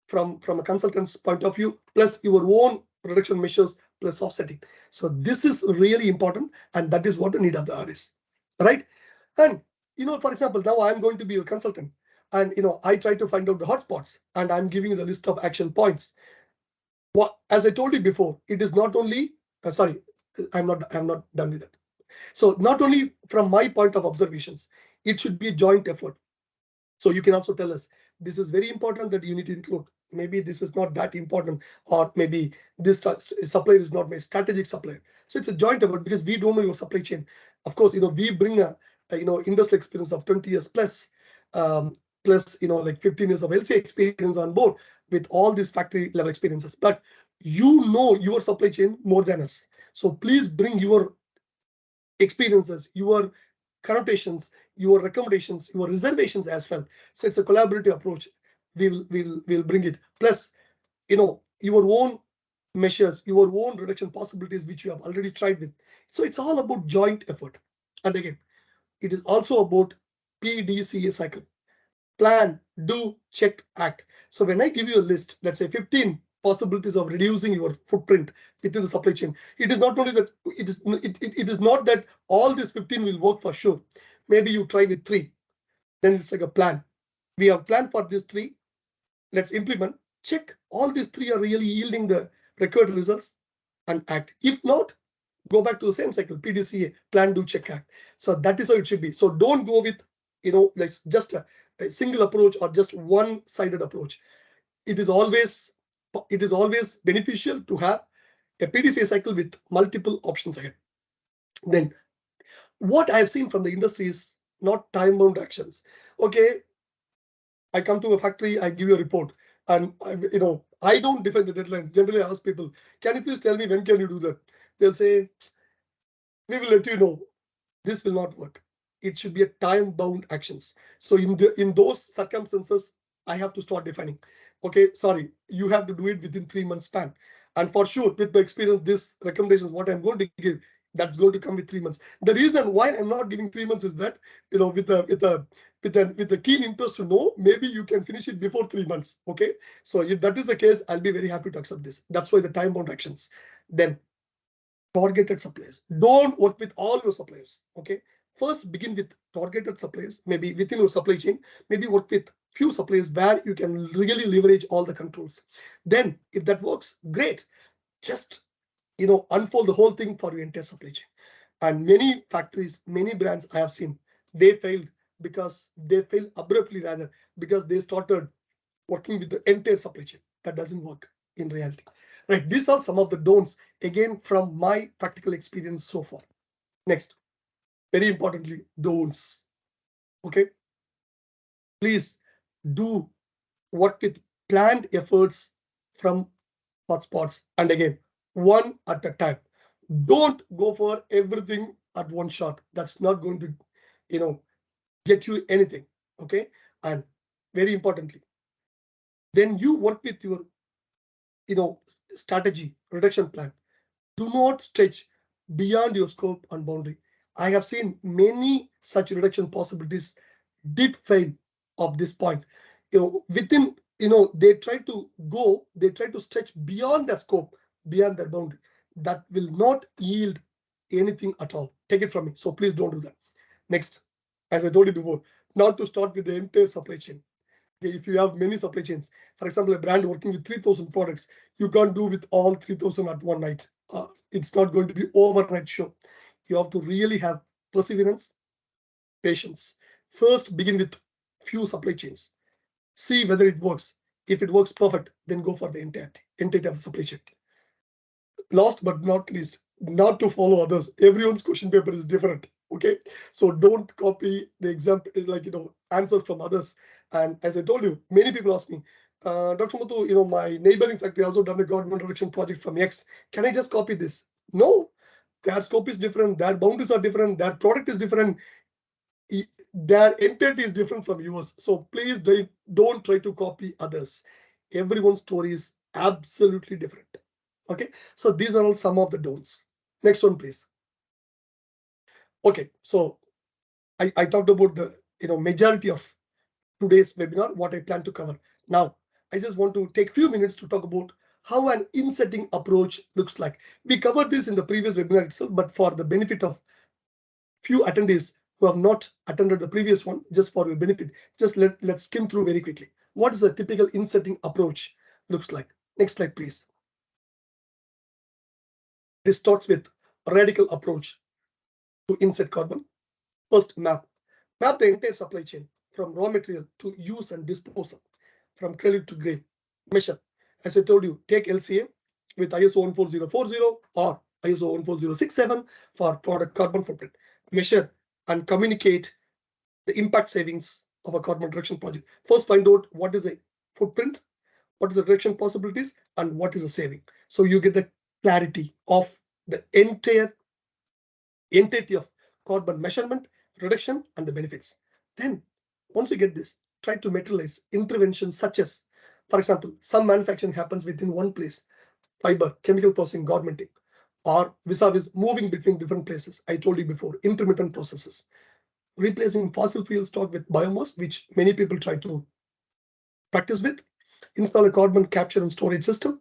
from a consultant's point of view, plus your own reduction measures, plus offsetting. So this is really important, and that is what the need of the hour is, right? And for example, now I'm going to be your consultant, and I try to find out the hotspots, and I'm giving you the list of action points. As I told you before, it is not only sorry, I'm not done with that. So not only from my point of observations, it should be a joint effort. So you can also tell us, this is very important that you need to include. Maybe this is not that important, or maybe this supplier is not my strategic supplier. So it's a joint effort, because we don't know your supply chain. Of course, we bring a industry experience of 20 years plus, plus like 15 years of LC experience on board with all these factory level experiences. But you know your supply chain more than us. So please bring your experiences, your connotations, your recommendations, your reservations as well. So it's a collaborative approach. We'll bring it. Plus, your own measures, your own reduction possibilities, which you have already tried with. So it's all about joint effort. And again, it is also about PDCA cycle. Plan, do, check, act. So when I give you a list, let's say 15 possibilities of reducing your footprint within the supply chain. It is not only that it is not that all these 15 will work for sure. Maybe you try with 3, then it's like a plan. We have planned for these 3. Let's implement. Check all these 3 are really yielding the required results and act. If not, go back to the same cycle, PDCA, plan, do, check, act. So that is how it should be. So don't go with, like just a single approach or just one-sided approach. It is always beneficial to have a PDCA cycle with multiple options ahead. Then what I have seen from the industry is not time-bound actions. Okay, I come to a factory, I give you a report, and I don't define the deadlines. Generally, I ask people, can you please tell me when can you do that? They'll say, we will let you know. This will not work. It should be a time-bound actions. So in those circumstances, I have to start defining. Okay, sorry, you have to do it within 3 months span. And for sure, with my experience, this recommendation is what I'm going to give. That's going to come with 3 months. The reason why I'm not giving 3 months is that, with a keen interest to know, maybe you can finish it before 3 months. Okay, so if that is the case, I'll be very happy to accept this. That's why the time-bound actions. Then targeted suppliers. Don't work with all your suppliers. Okay, first begin with targeted suppliers, maybe within your supply chain. Maybe work with few suppliers where you can really leverage all the controls. Then if that works, great. Just unfold the whole thing for your entire supply chain. And many factories, many brands I have seen, they failed abruptly, rather, because they started working with the entire supply chain. That doesn't work in reality. Right, these are some of the don'ts, again, from my practical experience so far. Next, very importantly, don'ts. Okay, please do work with planned efforts from hotspots, and again, one at a time. Don't go for everything at one shot. That's not going to get you anything. Okay, and very importantly, when you work with your strategy reduction plan, do not stretch beyond your scope and boundary. I have seen many such reduction possibilities did fail of this point. Within, they try to stretch beyond their scope, beyond their boundary. That will not yield anything at all. Take it from me. So please don't do that. Next, as I told you before, not to start with the entire supply chain. If you have many supply chains, for example, a brand working with 3,000 products, you can't do with all 3,000 at one night. It's not going to be overnight show. You have to really have perseverance, patience. First, begin with few supply chains. See whether it works. If it works perfect, then go for the entirety of the supply chain. Last but not least, not to follow others. Everyone's question paper is different. Okay, so don't copy the example, answers from others. And as I told you, many people ask me, Dr. Muthu, my neighboring factory also done a government reduction project from X. Can I just copy this? No, their scope is different, their boundaries are different, their product is different, their entity is different from yours. So please don't try to copy others. Everyone's story is absolutely different. Okay, so these are all some of the don'ts. Next one, please. Okay, so I talked about the majority of today's webinar, what I plan to cover. Now, I just want to take a few minutes to talk about how an insetting approach looks like. We covered this in the previous webinar itself, but for the benefit of few attendees who have not attended the previous one, just for your benefit, just let's skim through very quickly. What is a typical insetting approach looks like? Next slide, please. This starts with a radical approach to inset carbon. First, map the entire supply chain from raw material to use and disposal, from credit to grade. Measure, as I told you, take LCA with ISO 14040 or ISO 14067 for product carbon footprint. Measure and communicate the impact savings of a carbon reduction project. First, find out what is a footprint, what is the reduction possibilities, and what is the saving. So you get the clarity of the entity of carbon measurement, reduction, and the benefits. Then, once you get this, try to materialize interventions such as, for example, some manufacturing happens within one place, fiber, chemical processing, garmenting, or vis-a-vis moving between different places. I told you before, intermittent processes. Replacing fossil fuel stock with biomass, which many people try to practice with. Install a carbon capture and storage system.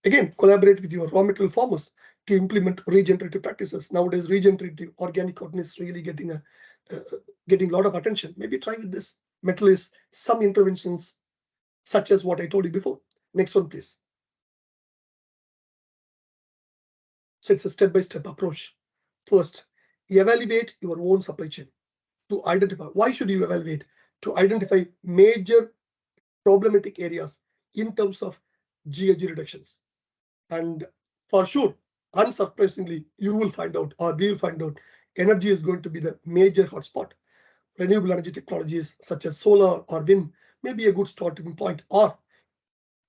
Again, collaborate with your raw material farmers to implement regenerative practices. Nowadays, regenerative organic cotton is really getting a lot of attention. Maybe try with this. Metal is some interventions such as what I told you before. Next one, please. So it's a step-by-step approach. First, evaluate your own supply chain to identify. Why should you evaluate? To identify major problematic areas in terms of GHG reductions. And for sure, unsurprisingly, you will find out, or we will find out, energy is going to be the major hotspot. Renewable energy technologies such as solar or wind may be a good starting point, or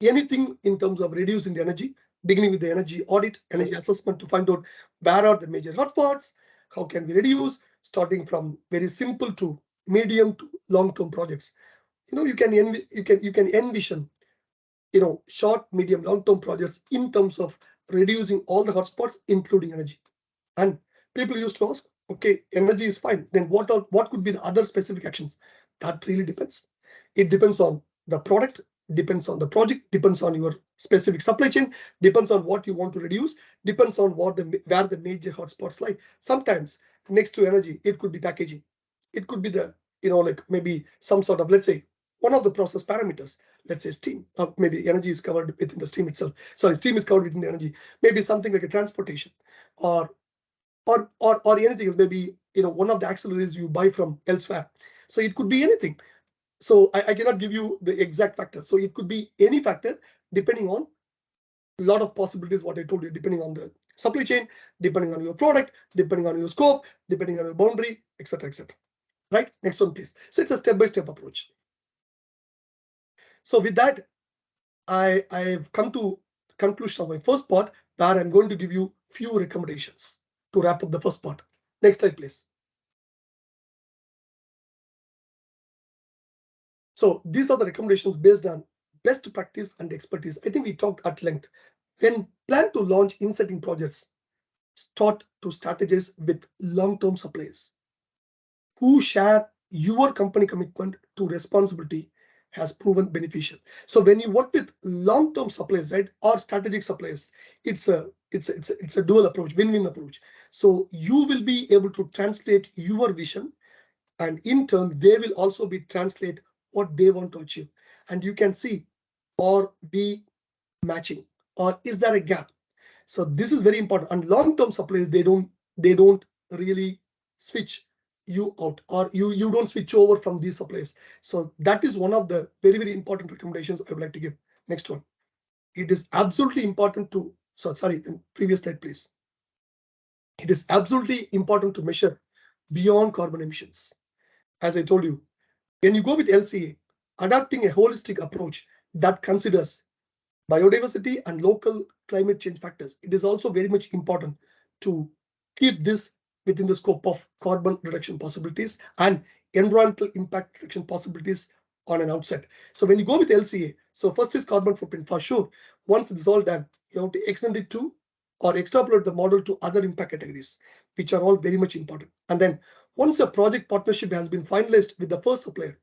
anything in terms of reducing the energy, beginning with the energy audit, energy assessment to find out where are the major hotspots, how can we reduce, starting from very simple to medium to long-term projects. You can envision short, medium, long-term projects in terms of reducing all the hotspots, including energy. And people used to ask, okay, energy is fine, then what could be the other specific actions? That really depends. It depends on the product, depends on the project, depends on your specific supply chain, depends on what you want to reduce, depends on where the major hotspots lie. Sometimes next to energy, it could be packaging. It could be the, like maybe some sort of, let's say, one of the process parameters, let's say steam, or maybe energy is covered within the steam itself. Sorry, steam is covered within the energy. Maybe something like a transportation or anything else. Maybe one of the accelerators you buy from elsewhere. So it could be anything. So I cannot give you the exact factor. So it could be any factor depending on a lot of possibilities, what I told you, depending on the supply chain, depending on your product, depending on your scope, depending on your boundary, etc., etc. Right? Next one, please. So it's a step-by-step approach. So with that, I've come to conclusion of my first part, where I'm going to give you few recommendations to wrap up the first part. Next slide, please. So these are the recommendations based on best practice and expertise. I think we talked at length. When plan to launch insetting projects, start to strategize with long-term suppliers who share your company commitment to responsibility has proven beneficial. So when you work with long-term suppliers, right, or strategic suppliers, it's a dual approach, win-win approach. So you will be able to translate your vision, and in turn, they will also be translate what they want to achieve. And you can see, or be matching, or is there a gap? So this is very important. And long-term suppliers, they don't really switch you out, or you don't switch over from these suppliers. So that is one of the very, very important recommendations I would like to give. Next one. It is absolutely important to, previous slide, please. It is absolutely important to measure beyond carbon emissions. As I told you, when you go with LCA, adopting a holistic approach that considers biodiversity and local climate change factors, it is also very much important to keep this within the scope of carbon reduction possibilities and environmental impact reduction possibilities on an outset. So when you go with LCA, so first is carbon footprint for sure. Once it's all done, you have to extend it to or extrapolate the model to other impact categories, which are all very much important. And then once a project partnership has been finalized with the first supplier,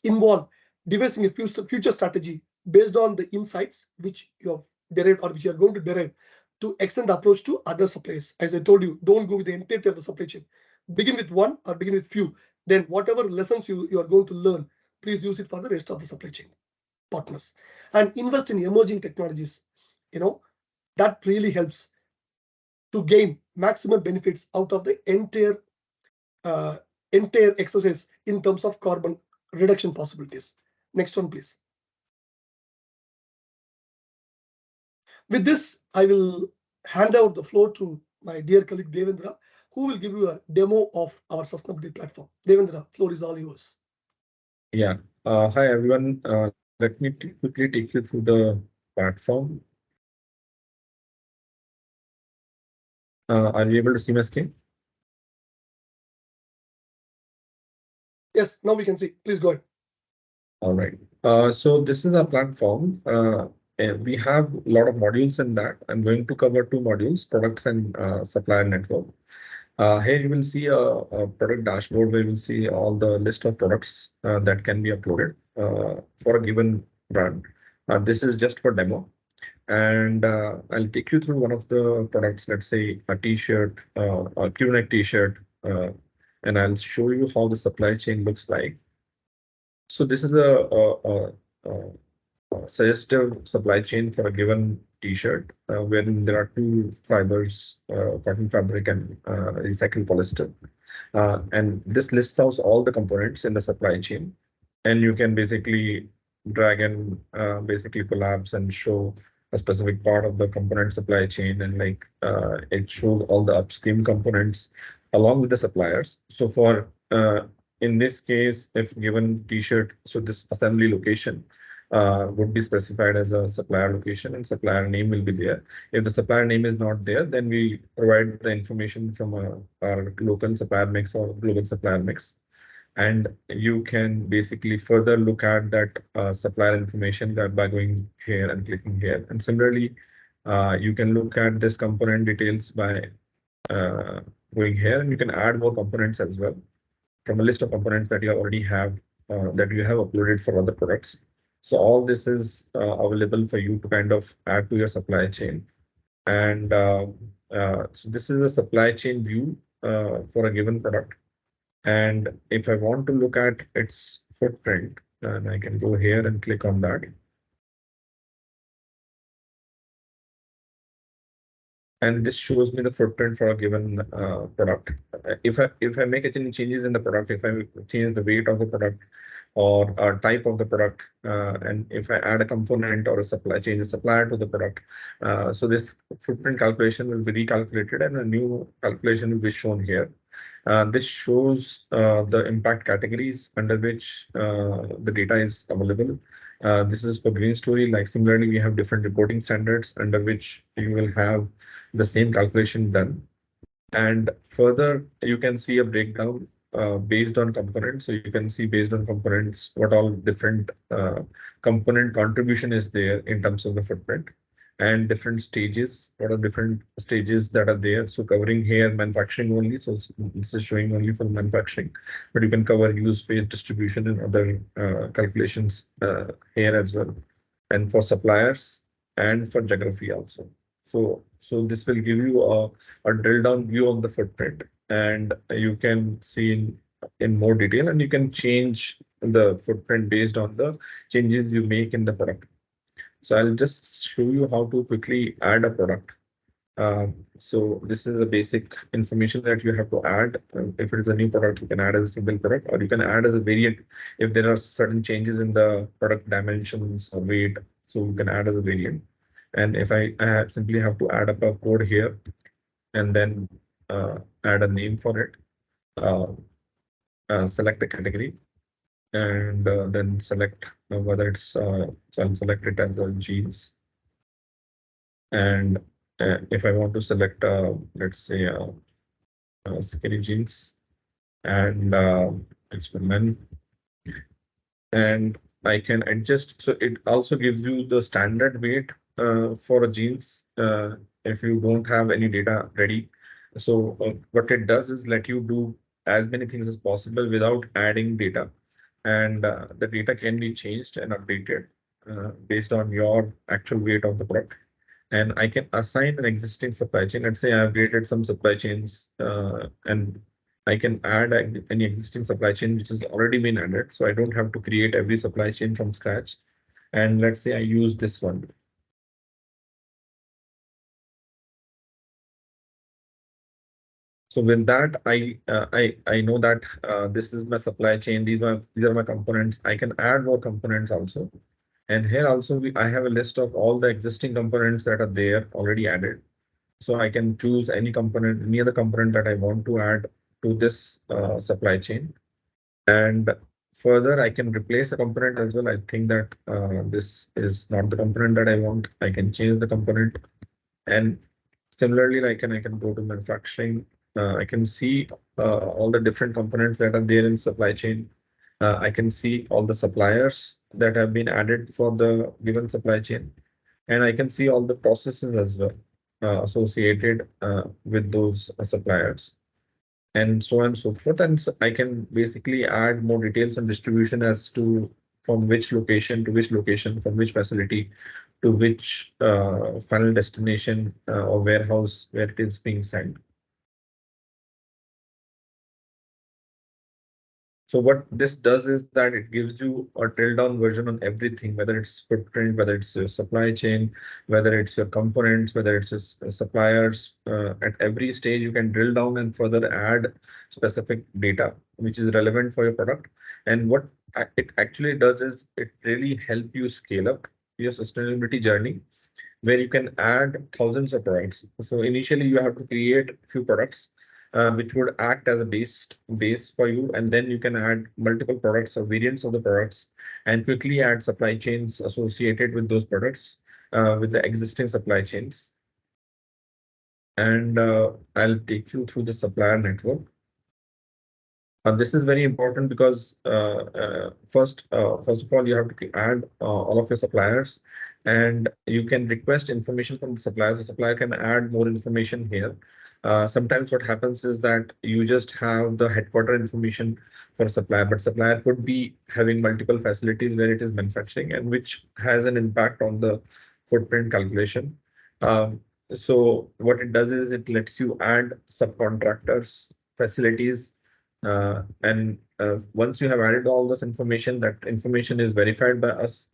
involve devising a future strategy based on the insights which you have derived or which you are going to derive to extend the approach to other suppliers. As I told you, don't go with the entirety of the supply chain. Begin with one or begin with few. Then whatever lessons you are going to learn, please use it for the rest of the supply chain partners. And invest in emerging technologies. That really helps to gain maximum benefits out of the entire exercise in terms of carbon reduction possibilities. Next one, please. With this, I will hand out the floor to my dear colleague Devendra, who will give you a demo of our sustainability platform. Devendra, floor is all yours. Yeah. Hi, everyone. Let me quickly take you through the platform. Are you able to see my screen? Yes, now we can see. Please go ahead. All right. So this is our platform. And we have a lot of modules in that. I'm going to cover two modules, products and supplier network. Here you will see a product dashboard where you will see all the list of products that can be uploaded for a given brand. This is just for demo. And I'll take you through one of the products, let's say a t-shirt, a Q-neck t-shirt, and I'll show you how the supply chain looks like. So this is a suggestive supply chain for a given t-shirt, wherein there are two fibers, cotton fabric and recycled polyester. And this lists out all the components in the supply chain. And you can basically drag and basically collapse and show a specific part of the component supply chain. And like it shows all the upstream components along with the suppliers. So for in this case, if given t-shirt, so this assembly location would be specified as a supplier location and supplier name will be there. If the supplier name is not there, then we provide the information from our local supplier mix or global supplier mix. And you can basically further look at that supplier information that by going here and clicking here. And similarly, you can look at this component details by uh, going here, and you can add more components as well from a list of components that you already have that you have uploaded for other products. So all this is available for you to kind of add to your supply chain. And so this is a supply chain view for a given product. And if I want to look at its footprint, then I can go here and click on that. And this shows me the footprint for a given product. If I make any changes in the product, if I change the weight of the product or type of the product, and if I add a component or a supply, change a supplier to the product, so this footprint calculation will be recalculated and a new calculation will be shown here. This shows the impact categories under which the data is available. This is for green story. Like similarly, we have different reporting standards under which you will have the same calculation done. And further, you can see a breakdown based on components. So you can see based on components what all different component contribution is there in terms of the footprint and different stages. What are different stages that are there? So covering here manufacturing only. So this is showing only for manufacturing, but you can cover use phase distribution and other calculations here as well, and for suppliers and for geography also. So this will give you a drill down view on the footprint, and you can see in more detail, and you can change the footprint based on the changes you make in the product. So I'll just show you how to quickly add a product. So this is the basic information that you have to add. If it is a new product, you can add as a single product, or you can add as a variant if there are certain changes in the product dimensions or weight. So you can add as a variant. And if I simply have to add up a code here and then add a name for it, uh, select a category, and then select whether it's so I'll select it as a jeans. And if I want to select, let's say, skinny jeans, and it's for men, and I can adjust. So it also gives you the standard weight for a jeans if you don't have any data ready. So what it does is let you do as many things as possible without adding data. And the data can be changed and updated based on your actual weight of the product. And I can assign an existing supply chain. Let's say I've created some supply chains and I can add any existing supply chain which has already been added. So I don't have to create every supply chain from scratch. And let's say I use this one. So with that, I know that this is my supply chain. These are my components. I can add more components also. And here also I have a list of all the existing components that are there already added. So I can choose any component, any other component that I want to add to this supply chain. And further, I can replace a component as well. I think that this is not the component that I want. I can change the component. And similarly, I can go to manufacturing. I can see all the different components that are there in supply chain. I can see all the suppliers that have been added for the given supply chain. And I can see all the processes as well associated with those suppliers and so on and so forth. And I can basically add more details and distribution as to from which location to which location, from which facility to which final destination or warehouse where it is being sent. So what this does is that it gives you a drill down version on everything, whether it's footprint, whether it's your supply chain, whether it's your components, whether it's your suppliers. At every stage, you can drill down and further add specific data which is relevant for your product. And what it actually does is it really help you scale up your sustainability journey, where you can add thousands of products. So initially you have to create a few products which would act as a base for you, and then you can add multiple products or variants of the products and quickly add supply chains associated with those products with the existing supply chains. And I'll take you through the supplier network. This is very important because first of all, you have to add all of your suppliers, and you can request information from the suppliers. The supplier can add more information here. Sometimes what happens is that you just have the headquarter information for supplier, but supplier could be having multiple facilities where it is manufacturing, and which has an impact on the footprint calculation. So what it does is it lets you add subcontractors, facilities, and once you have added all this information, that information is verified by us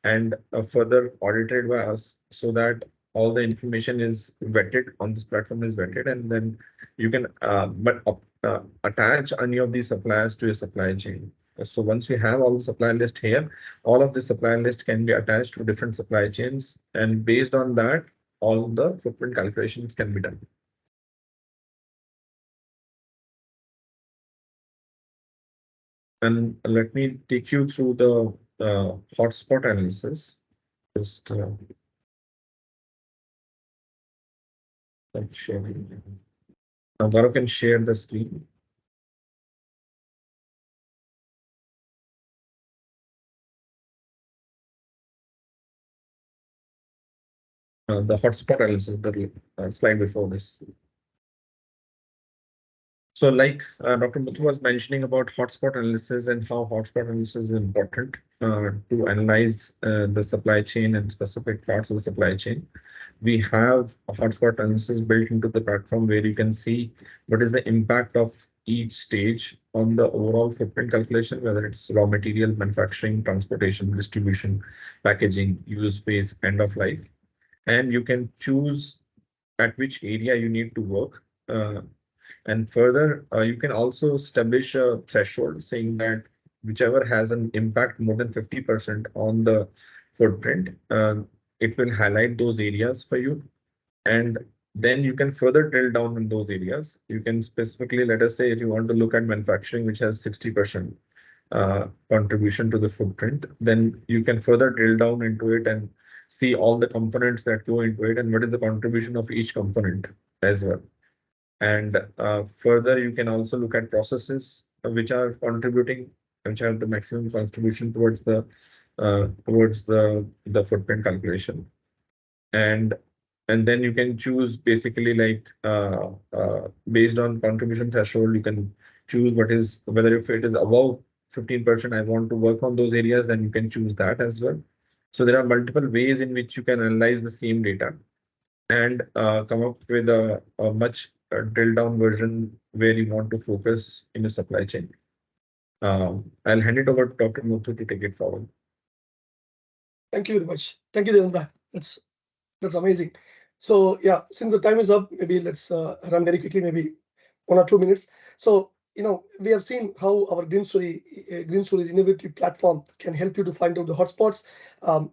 and further audited by us, so that all the information is vetted on this platform is vetted, and then you can attach any of these suppliers to your supply chain. So once you have all the supply list here, all of the supply list can be attached to different supply chains, and based on that, all the footprint calculations can be done. And let me take you through the hotspot analysis. Just sharing. Now, Gaurav can share the screen. The hotspot analysis, the slide before this. So like Dr. Muthu was mentioning about hotspot analysis and how hotspot analysis is important to analyze the supply chain and specific parts of the supply chain. We have a hotspot analysis built into the platform where you can see what is the impact of each stage on the overall footprint calculation, whether it's raw material, manufacturing, transportation, distribution, packaging, use phase, end of life. And you can choose at which area you need to work. And further, you can also establish a threshold saying that whichever has an impact more than 50% on the footprint, it will highlight those areas for you. And then you can further drill down in those areas. You can specifically, let us say, if you want to look at manufacturing, which has 60% contribution to the footprint, then you can further drill down into it and see all the components that go into it and what is the contribution of each component as well. And further, you can also look at processes which are contributing, which have the maximum contribution towards the footprint calculation. And then you can choose basically like based on contribution threshold, you can choose whether if it is above 15%, I want to work on those areas, then you can choose that as well. So there are multiple ways in which you can analyze the same data and come up with a much drilled down version where you want to focus in your supply chain. I'll hand it over to Dr. Muthu to take it forward. Thank you very much. Thank you, Devendra. That's amazing. So yeah, since the time is up, maybe let's run very quickly, maybe 1 or 2 minutes. So we have seen how our Green Stories innovative platform can help you to find out the hotspots,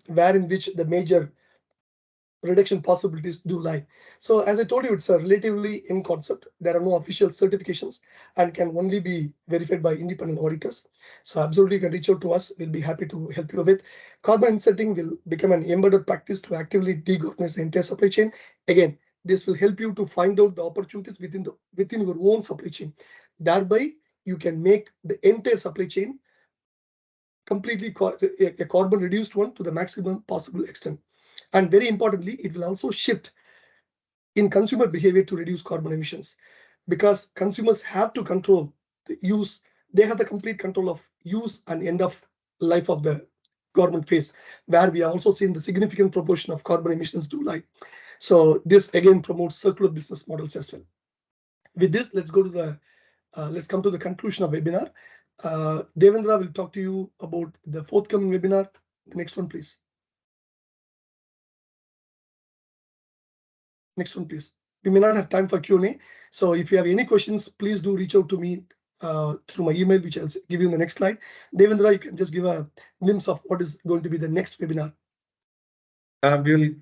where in which the major reduction possibilities do lie. So as I told you, it's a relatively in concept. There are no official certifications and can only be verified by independent auditors. So absolutely you can reach out to us. We'll be happy to help you with. Carbon insetting will become an embedded practice to actively decarbonize the entire supply chain. Again, this will help you to find out the opportunities within your own supply chain. Thereby, you can make the entire supply chain completely a carbon reduced one to the maximum possible extent. And very importantly, it will also shift in consumer behavior to reduce carbon emissions, because consumers have to control the use. They have the complete control of use and end of life of the government phase, where we are also seeing the significant proportion of carbon emissions do lie. So this again promotes circular business models as well. With this, let's go to the let's come to the conclusion of webinar. Devendra will talk to you about the forthcoming webinar. The next one, please. Next one, please. We may not have time for Q&A. So if you have any questions, please do reach out to me through my email, which I'll give you in the next slide. Devendra, you can just give a glimpse of what is going to be the next webinar. We'll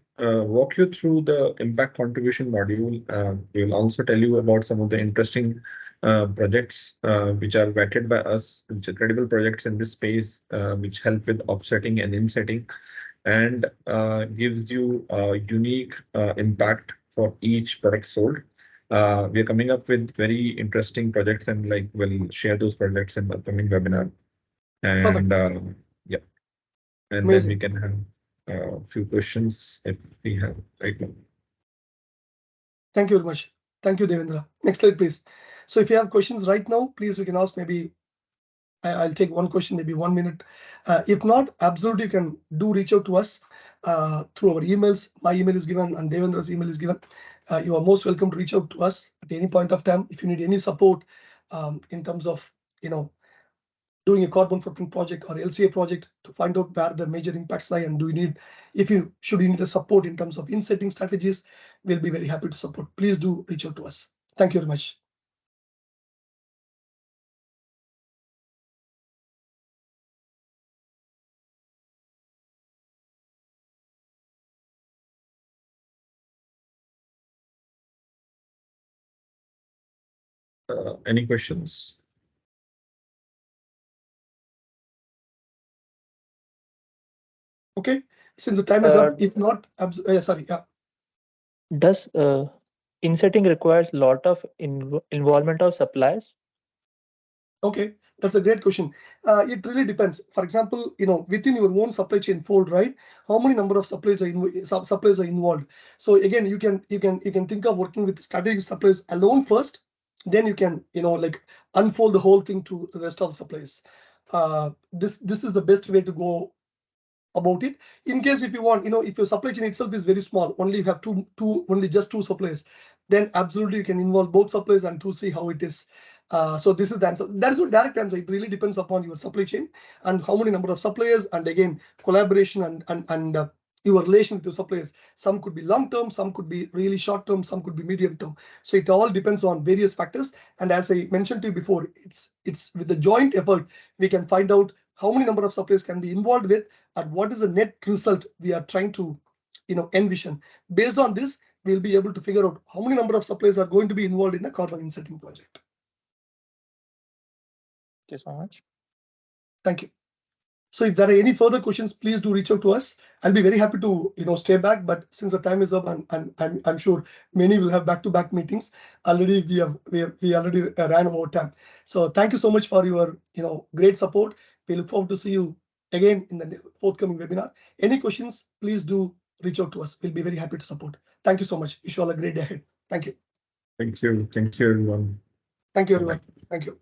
walk you through the impact contribution module. We'll also tell you about some of the interesting projects which are vetted by us, which are credible projects in this space, which help with offsetting and insetting, and gives you a unique impact for each product sold. We are coming up with very interesting projects, and like we'll share those projects in the upcoming webinar. And yeah, and Amazing. then we can have a few questions if we have right now. Thank you very much. Thank you, Devendra. Next slide, please. So if you have questions right now, please, we can ask. Maybe I'll take one question, maybe 1 minute. If not, absolutely, you can do reach out to us through our emails. My email is given and Devendra's email is given. You are most welcome to reach out to us at any point of time. If you need any support in terms of, doing a carbon footprint project or LCA project to find out where the major impacts lie, and should you need a support in terms of insetting strategies, we'll be very happy to support. Please do reach out to us. Thank you very much. Any questions? Okay, since the time is up, if not, sorry, yeah. Does insetting requires lot of involvement of suppliers? Okay, that's a great question. It really depends. For example, within your own supply chain fold, right? How many number of suppliers are involved? So again, you can think of working with strategic suppliers alone first. Then you can like unfold the whole thing to the rest of the suppliers. This is the best way to go about it. In case if you want, if your supply chain itself is very small, only you have only just two suppliers, then absolutely you can involve both suppliers and to see how it is. So this is the answer. That is a direct answer. It really depends upon your supply chain and how many number of suppliers, and again collaboration and your relation with your suppliers. Some could be long term, some could be really short term, some could be medium term. So it all depends on various factors. And as I mentioned to you before, it's with the joint effort we can find out how many number of suppliers can be involved with, and what is the net result we are trying to envision. Based on this, we'll be able to figure out how many number of suppliers are going to be involved in a carbon insetting project. Thank you so much. Thank you. So if there are any further questions, please do reach out to us. I'll be very happy to stay back, but since the time is up, and I'm sure many will have back-to-back meetings already. We already ran over time. So thank you so much for your great support. We look forward to see you again in the forthcoming webinar. Any questions, please do reach out to us. We'll be very happy to support. Thank you so much. Wish you all a great day ahead. Thank you. Thank you. Thank you, everyone. Thank you, everyone. Thank you.